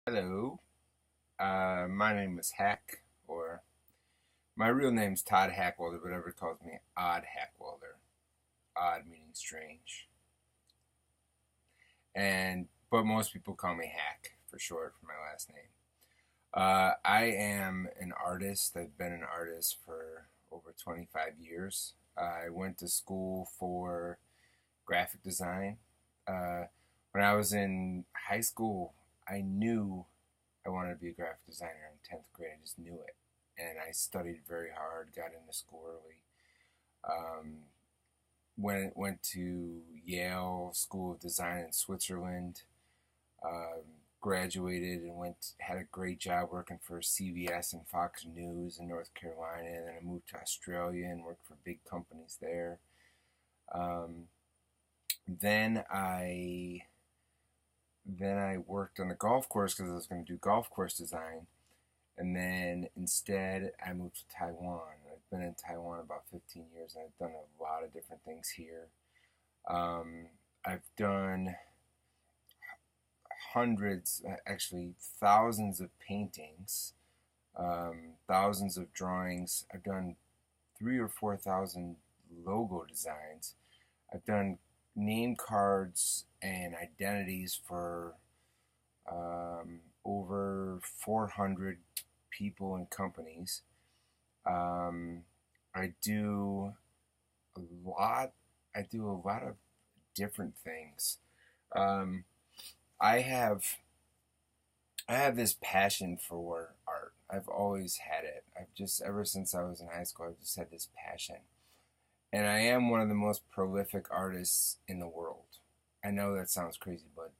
Hello, my name is Hack, or my real name's Todd Hackwelder, but everybody calls me Odd Hackwelder. Odd meaning strange, but most people call me Hack for short for my last name. I am an artist. I've been an artist for over 25 years. I went to school for graphic design. Uh, when I was in high school, I knew I wanted to be a graphic designer in 10th grade. I just knew it. And I studied very hard, got into school early. Um, went to Yale School of Design in Switzerland. Graduated and had a great job working for CBS and Fox News in North Carolina. And then I moved to Australia and worked for big companies there. Um, then I then I worked on a golf course because I was going to do golf course design. And then instead, I moved to Taiwan. I've been in Taiwan about 15 years, and I've done a lot of different things here. I've done hundreds, actually thousands of paintings, thousands of drawings. I've done 3 or 4 thousand logo designs. I've done name cards and identities for over 400 people and companies. Um, I do a lot. I do a lot of different things. Um, I have I have this passion for art. I've always had it. I've just ever since I was in high school, I've just had this passion. And I am one of the most prolific artists in the world. I know that sounds crazy, but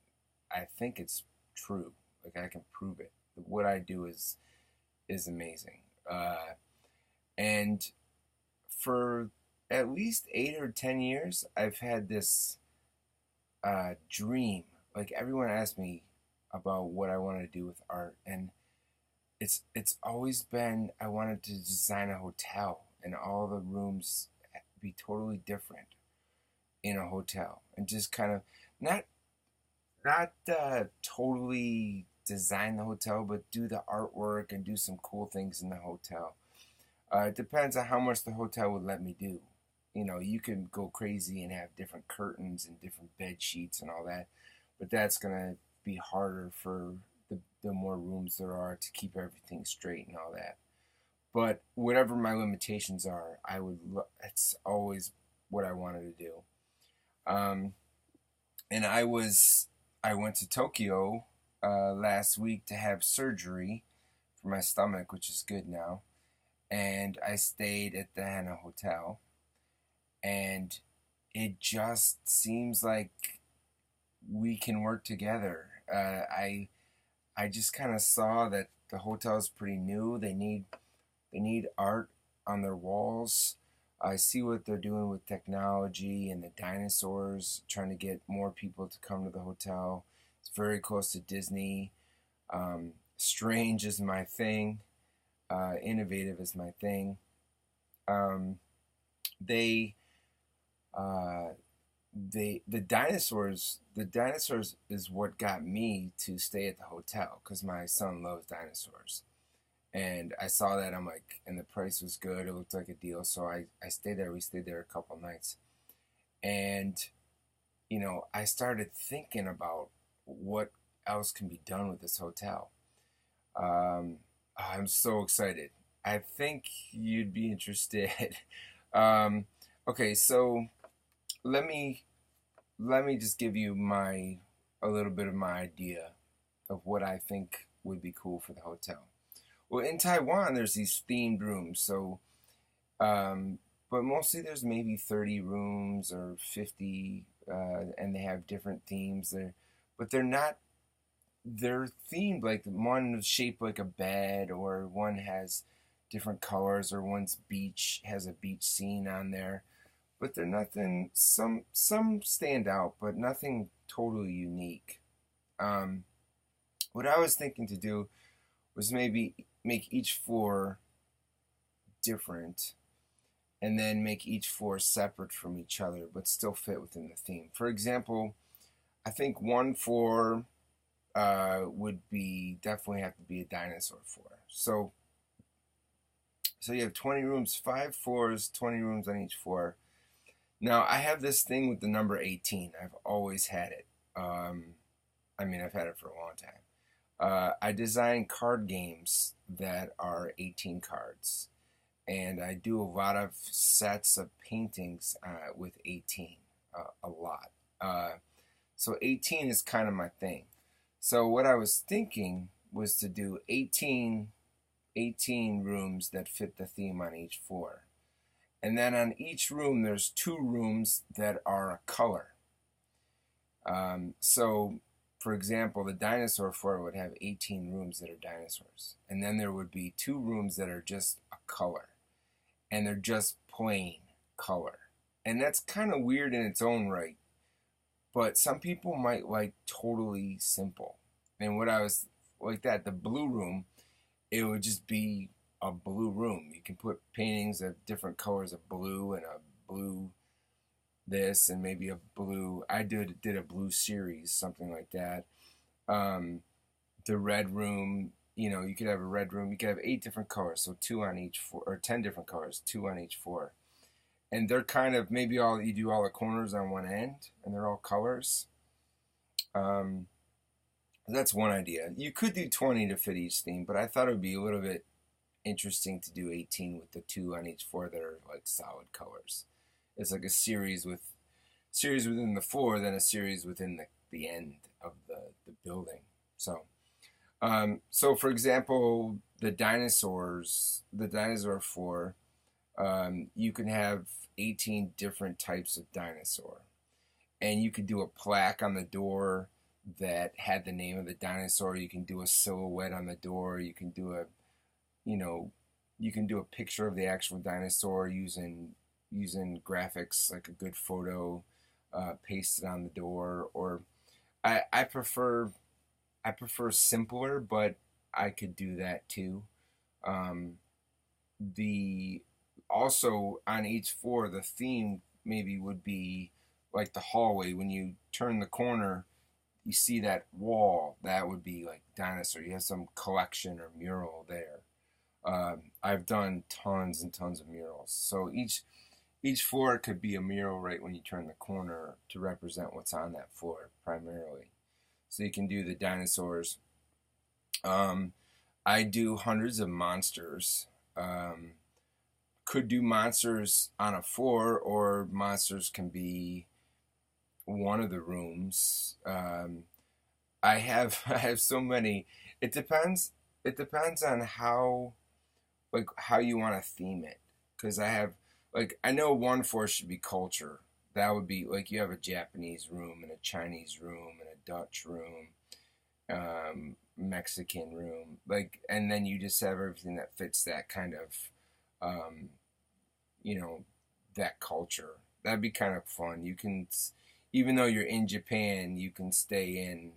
I think it's true. Like I can prove it. What I do is amazing. And for at least 8 or 10 years, I've had this dream. Like everyone asks me about what I want to do with art, and it's always been I wanted to design a hotel and all the rooms be totally different in a hotel, and just kind of not not totally design the hotel, but do the artwork and do some cool things in the hotel. It depends on how much the hotel would let me do. You can go crazy and have different curtains and different bed sheets and all that, but that's gonna be harder for the more rooms there are to keep everything straight and all that. But whatever my limitations are, it's always what I wanted to do. Um, and I went to Tokyo last week to have surgery for my stomach, which is good now. And I stayed at the Hana Hotel, and it just seems like we can work together. I just kind of saw that the hotel is pretty new. They need art on their walls. I see what they're doing with technology and the dinosaurs, trying to get more people to come to the hotel. It's very close to Disney. Strange is my thing. Innovative is my thing. Um, they, uh, the dinosaurs is what got me to stay at the hotel because my son loves dinosaurs. And I saw that, I'm like, and the price was good. It looked like a deal. So I stayed there. We stayed there a couple nights. And, I started thinking about what else can be done with this hotel. Um, I'm so excited. I think you'd be interested. um, okay, so let me let me just give you my a little bit of my idea of what I think would be cool for the hotel. Well, in Taiwan, there's these themed rooms. Um, but mostly there's maybe 30 rooms or 50, and they have different themes there. But they're themed like one is shaped like a bed, or one has different colors, or one's beach has a beach scene on there. But they're nothing. Some stand out, but nothing totally unique. Um, what I was thinking to do was maybe make each floor different, and then make each floor separate from each other, but still fit within the theme. For example, I think one floor would be definitely have to be a dinosaur floor. So you have 20 rooms, 5 floors, 20 rooms on each floor. Now I have this thing with the number 18. I've always had it. I mean, I've had it for a long time. I design card games that are 18 cards, and I do a lot of sets of paintings with 18, a lot. So 18 is kind of my thing. So what I was thinking was to do 18 rooms that fit the theme on each floor. And then on each room, there's 2 rooms that are a color. So, for example, the dinosaur floor would have 18 rooms that are dinosaurs. And then there would be 2 rooms that are just a color. And they're just plain color. And that's kind of weird in its own right. But some people might like totally simple. And what I was like that, the blue room, it would just be a blue room. You can put paintings of different colors of blue and a blue this and maybe a blue. I did a blue series, something like that. The red room, you could have a red room. You could have 8 different colors, so 2 on each floor, or 10 different colors, 2 on each floor. And they're kind of maybe you do all the corners on one end, and they're all colors. That's one idea. You could do 20 to fit each theme, but I thought it would be a little bit interesting to do 18 with the 2 on each floor that are like solid colors. It's like a series within the floor, then a series within the end of the building. So for example, the dinosaur floor, you can have 18 different types of dinosaur. And you could do a plaque on the door that had the name of the dinosaur. You can do a silhouette on the door. You can do a picture of the actual dinosaur using graphics, like a good photo pasted on the door. Or I prefer simpler, but I could do that too. The Also on each floor, the theme maybe would be like the hallway. When you turn the corner, you see that wall. That would be like dinosaur. You have some collection or mural there. I've done tons and tons of murals. So each floor could be a mural right when you turn the corner to represent what's on that floor primarily. So you can do the dinosaurs. I do hundreds of monsters. Could do monsters on a floor, or monsters can be one of the rooms. I have so many. It depends. It depends on how you want to theme it. Because I know one floor should be culture. That would be like you have a Japanese room and a Chinese room and a Dutch room, Mexican room, and then you just have everything that fits that kind of, that culture. That'd be kind of fun. You can, even though you're in Japan, you can stay in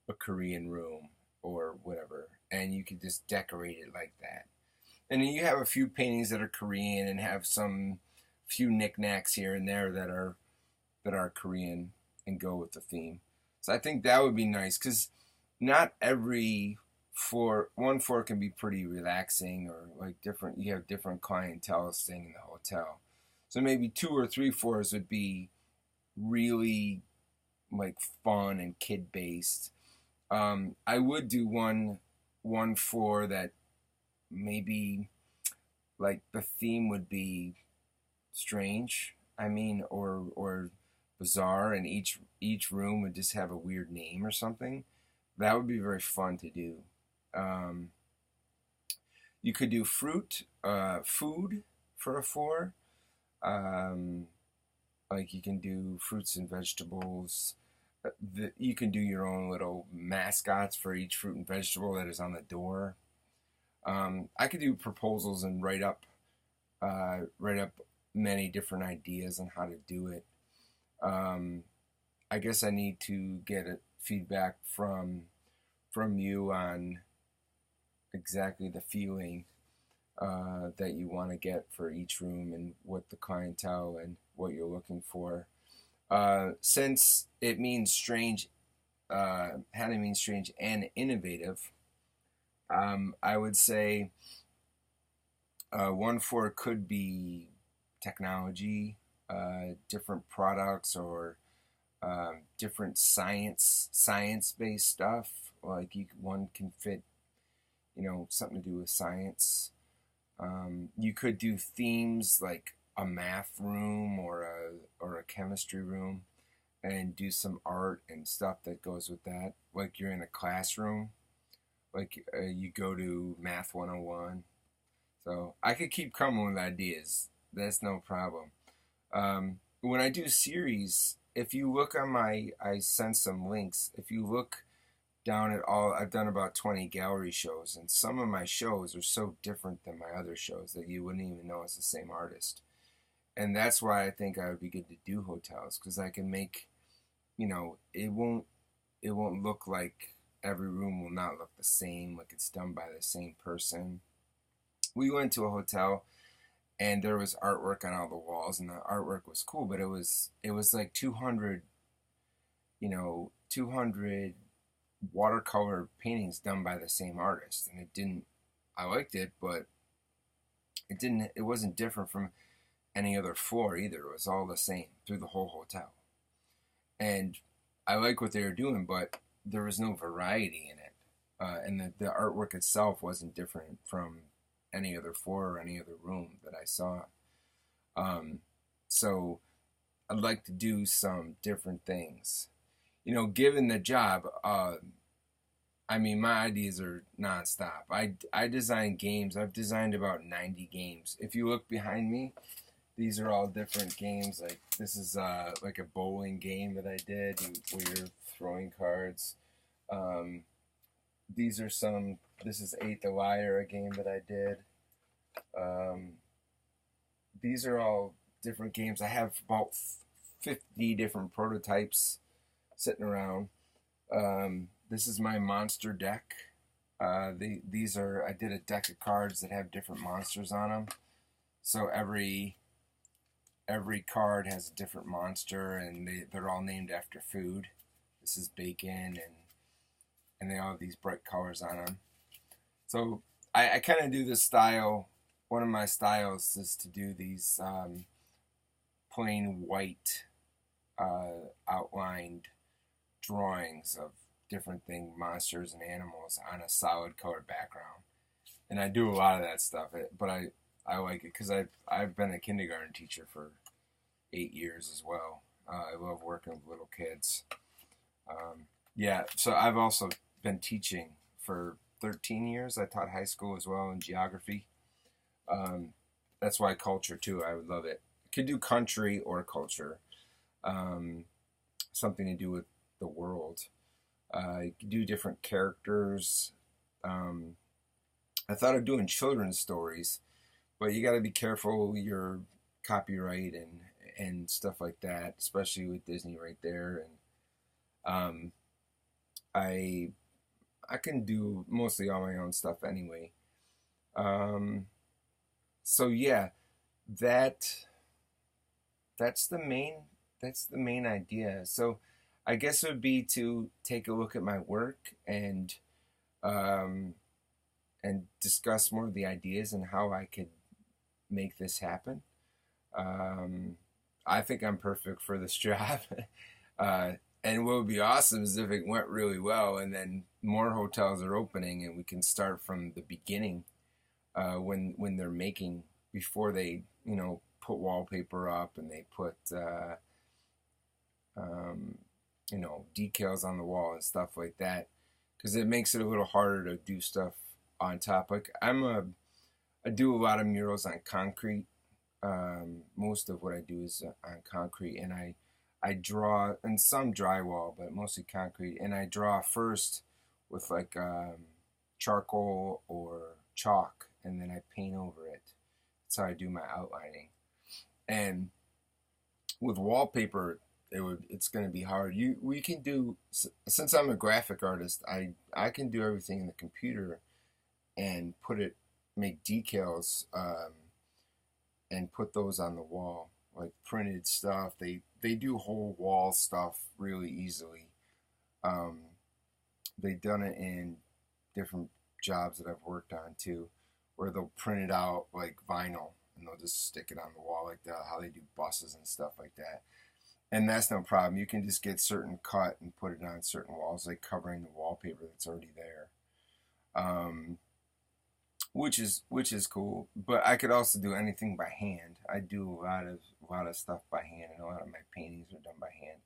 a Korean room or whatever, and you could just decorate it like that. And then you have a few paintings that are Korean and have some few knickknacks here and there that are Korean and go with the theme. So I think that would be nice, because not every one floor can be pretty relaxing, or like different. You have different clientele staying in the hotel. So maybe 2 or 3 floors would be really like fun and kid based. I would do one floor that maybe like the theme would be strange. I mean, or bizarre, and each room would just have a weird name or something. That would be very fun to do. You could do food for a floor. Like you can do fruits and vegetables. You can do your own little mascots for each fruit and vegetable that is on the door. I could do proposals and write up many different ideas on how to do it. I guess I need to get a feedback from you on exactly the feeling that you want to get for each room, and what the clientele and what you're looking for. Since it means strange Halloween Strange and innovative. I would say one for it could be technology, different products, or different science based stuff. Like one can fit, something to do with science. You could do themes like a math room or a chemistry room, and do some art and stuff that goes with that. Like you're in a classroom, like you go to Math 101. So I could keep coming with ideas. That's no problem. When I do series, if you look on I sent some links. If you look down at all, I've done about 20 gallery shows, and some of my shows are so different than my other shows that you wouldn't even know it's the same artist. And that's why I think I would be good to do hotels, because I can make, it won't look like every room will not look the same, like it's done by the same person. We went to a hotel and there was artwork on all the walls, and the artwork was cool, but it was like 200 watercolor paintings done by the same artist, and it didn't. I liked it, but it didn't. It wasn't different from any other floor either. It was all the same through the whole hotel, and I like what they were doing, but there was no variety in it, and the artwork itself wasn't different from any other floor or any other room that I saw. So I'd like to do some different things. Given the job, my ideas are nonstop. I design games. I've designed about 90 games. If you look behind me, these are all different games. Like this is like a bowling game that I did where you're throwing cards. These are some. This is Eight the Liar, a game that I did. These are all different games. I have about 50 different prototypes sitting around. This is my monster deck. These are. I did a deck of cards that have different monsters on them. So every card has a different monster, and they're all named after food. This is bacon, and they all have these bright colors on them. So I kind of do this style. One of my styles is to do these plain white outlined drawings of different monsters and animals on a solid color background. And I do a lot of that stuff, but I like it because I've been a kindergarten teacher for 8 years as well. I love working with little kids. So I've also been teaching for 13 years. I taught high school as well in geography. That's why culture too. I would love it. Could do country or culture. Something to do with the world. You could do different characters. I thought of doing children's stories, but you got to be careful with your copyright and stuff like that, especially with Disney right there. And I can do mostly all my own stuff anyway. So yeah, that's the main idea. So I guess it would be to take a look at my work and discuss more of the ideas and how I could make this happen. I think I'm perfect for this job. And what would be awesome is if it went really well, and then more hotels are opening, and we can start from the beginning when they're making, before they put wallpaper up and they put decals on the wall and stuff like that, because it makes it a little harder to do stuff on top. Like I do a lot of murals on concrete. Most of what I do is on concrete, and I draw, and some drywall, but mostly concrete. And I draw first with like charcoal or chalk, and then I paint over it. That's how I do my outlining. And with wallpaper, it's going to be hard. We can do, since I'm a graphic artist, I can do everything in the computer and make decals and put those on the wall, like printed stuff. They do whole wall stuff really easily. Um, they've done it in different jobs that I've worked on too, where they'll print it out like vinyl and they'll just stick it on the wall like that, how they do buses and stuff like that. And that's no problem. You can just get certain cut and put it on certain walls, like covering the wallpaper that's already there. Um, which is cool. But I could also do anything by hand. I do a lot of stuff by hand, and a lot of my paintings are done by hand.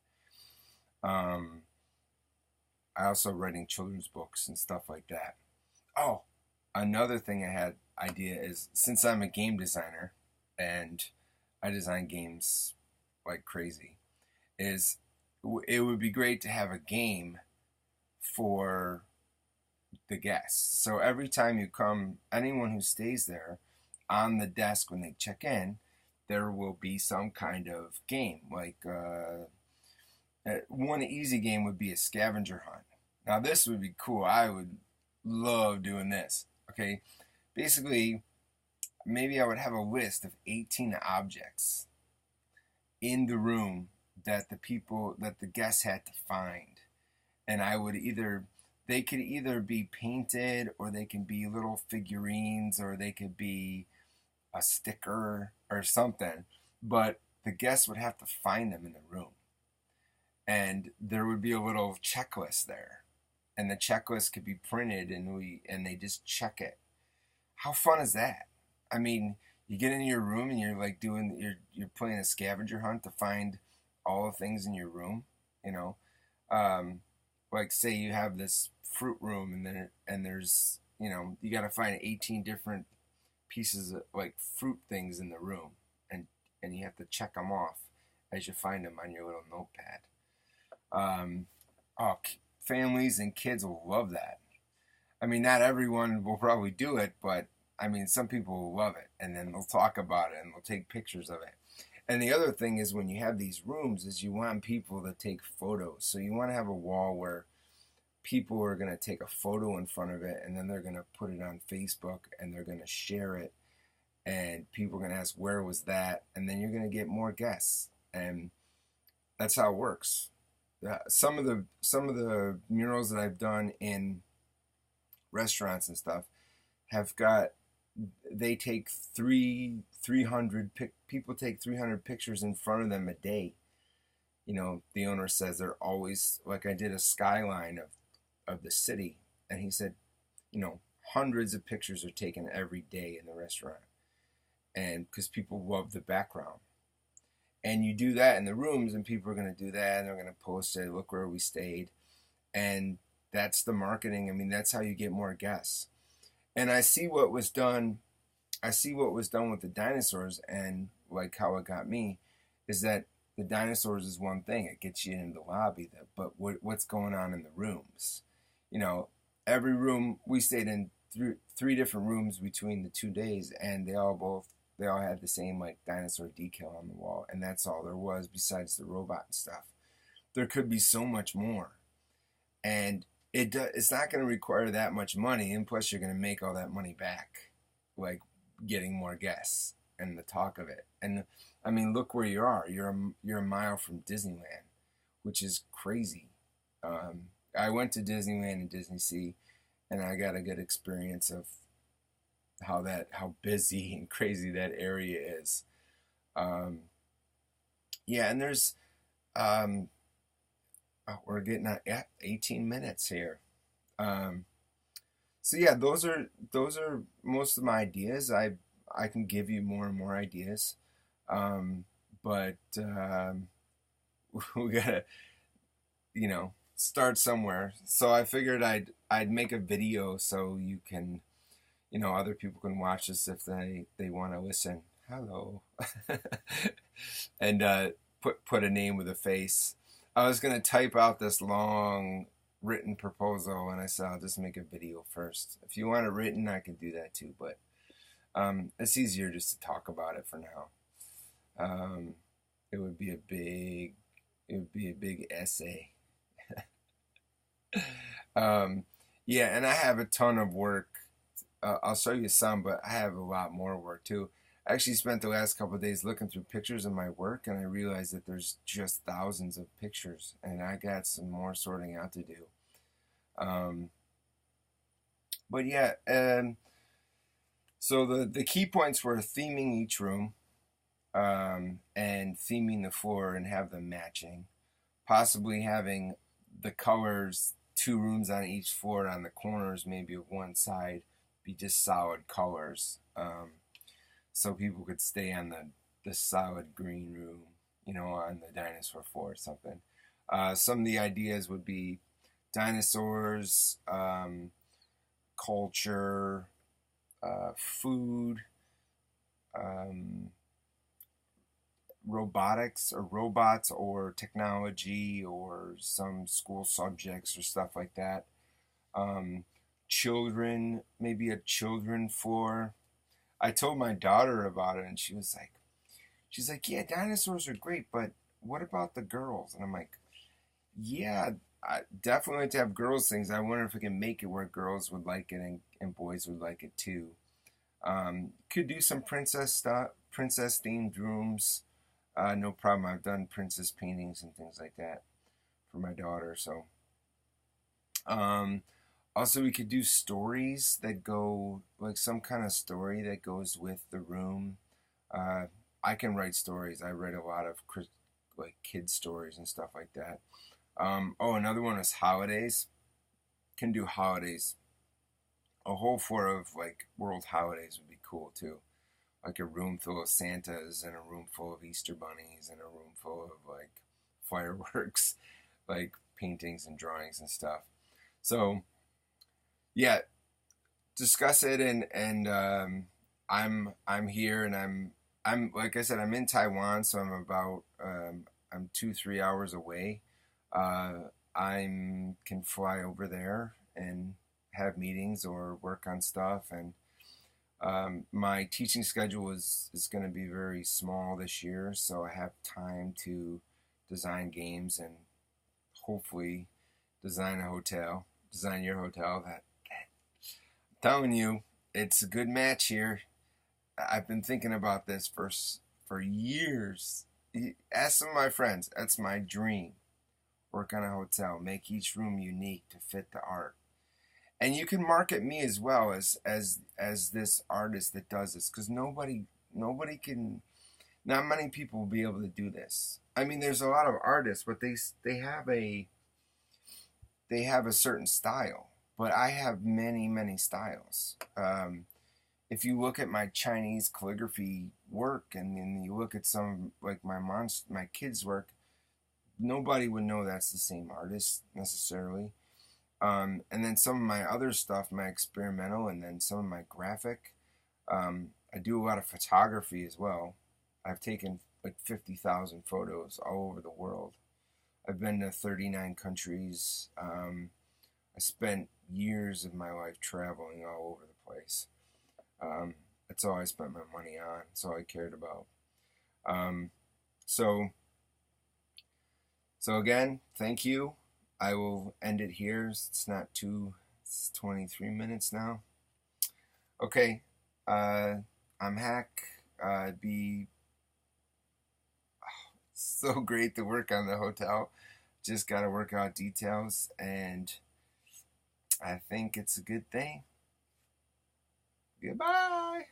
Um, I also writing children's books and stuff like that. Oh, another thing I had idea is, since I'm a game designer and I design games like crazy, is it would be great to have a game for the guests. So every time you come, anyone who stays there, on the desk when they check in, there will be some kind of game. Like one easy game would be a scavenger hunt. Now this would be cool. I would love doing this. Okay, basically, maybe I would have a list of 18 objects in the room that the guests had to find, and I would either they could either be painted, or they can be little figurines, or they could be a sticker or something, but the guests would have to find them in the room, and there would be a little checklist there, and the checklist could be printed, and they just check it. How fun is that? I mean, you get in your room and you're like you're playing a scavenger hunt to find all the things in your room, you know. Um, like, say you have this fruit room, and there's, you got to find 18 different pieces of like fruit things in the room, and you have to check them off as you find them on your little notepad. Um, oh, families and kids will love that. I mean, not everyone will probably do it, but I mean, some people will love it, and then they'll talk about it and they'll take pictures of it. And the other thing is, when you have these rooms, is you want people to take photos. So you want to have a wall where people are going to take a photo in front of it, and then they're going to put it on Facebook, and they're going to share it, and people are going to ask, where was that? And then you're going to get more guests, and that's how it works. Some of the murals that I've done in restaurants and stuff have got they take 300 people take 300 pictures in front of them a day. The owner says they're always, like, I did a skyline of the city, and he said, hundreds of pictures are taken every day in the restaurant, and because people love the background. And you do that in the rooms, and people are going to do that, and they're going to post it, look where we stayed. And that's the marketing. I mean, that's how you get more guests. And I see what was done with the dinosaurs, and like how it got me is that the dinosaurs is one thing. It gets you in the lobby, but what's going on in the rooms? You know, every room we stayed in, three different rooms between the 2 days, and they all had the same like dinosaur decal on the wall, and that's all there was besides the robot and stuff. There could be so much more, and it's not going to require that much money, and plus you're going to make all that money back, like getting more guests and the talk of it. And I mean, look where you are. You're a mile from Disneyland, which is crazy. I went to Disneyland and Disney Sea, and I got a good experience of how busy and crazy that area is. Um, yeah, and there's um, we're getting at 18 minutes here. Um, so yeah, those are most of my ideas. I can give you more and more ideas, um, but we gotta start somewhere. So I figured I'd make a video so you can other people can watch this if they want to listen. Hello, and put a name with a face. I was gonna type out this long written proposal, and I said I'll just make a video first. If you want it written, I can do that too, but it's easier just to talk about it for now. Um, it would be a big essay. um, yeah, and I have a ton of work. I'll show you some, but I have a lot more work too. I actually spent the last couple of days looking through pictures of my work, and I realized that there's just thousands of pictures, and I got some more sorting out to do. Um, but yeah, so the key points were theming each room, and theming the floor and have them matching. Possibly having the colors, two rooms on each floor on the corners, maybe of one side, be just solid colors. So people could stay on the solid green room, on the dinosaur floor or something. Some of the ideas would be dinosaurs, culture, food, um, robotics or robots or technology or some school subjects or stuff like that. Um, Children, maybe a children floor. I told my daughter about it and she's like, yeah, dinosaurs are great, but what about the girls? And I'm like, yeah, I definitely like to have girls things. I wonder if we can make it where girls would like it and boys would like it too. Could do some princess stuff, princess themed rooms. No problem. I've done princess paintings and things like that for my daughter. So, um, also we could do stories that go like some kind of story that goes with the room. Uh, I can write stories. I write a lot of like kid stories and stuff like that. Oh, another one is holidays. Can do holidays. A whole floor of like world holidays would be cool too. Like a room full of Santas and a room full of Easter bunnies and a room full of like fireworks, like paintings and drawings and stuff. So yeah, discuss it and I'm here and I'm like I said I'm in Taiwan, so I'm 2-3 hours away. I can fly over there and have meetings or work on stuff and my teaching schedule is going to be very small this year, so I have time to design games and hopefully design your hotel. I'm telling you, it's a good match here. I've been thinking about this for years. Ask some of my friends. That's my dream. Work on a hotel, make each room unique to fit the art. And you can market me as well as this artist that does this because nobody can, not many people will be able to do this. I mean, there's a lot of artists, but they have a certain style. But I have many styles. If you look at my Chinese calligraphy work and then you look at some like my kids' work, nobody would know that's the same artist necessarily. And then some of my other stuff, my experimental, and then some of my graphic. I do a lot of photography as well. I've taken like 50,000 photos all over the world. I've been to 39 countries. I spent years of my life traveling all over the place. Um, that's all I spent my money on. That's all I cared about. Um, so, so again, thank you. I will end it here. It's not too. It's 23 minutes now. Okay. Uh, I'm Hack. It'd be so great to work on the hotel. Just got to work out details, and I think it's a good thing. Goodbye.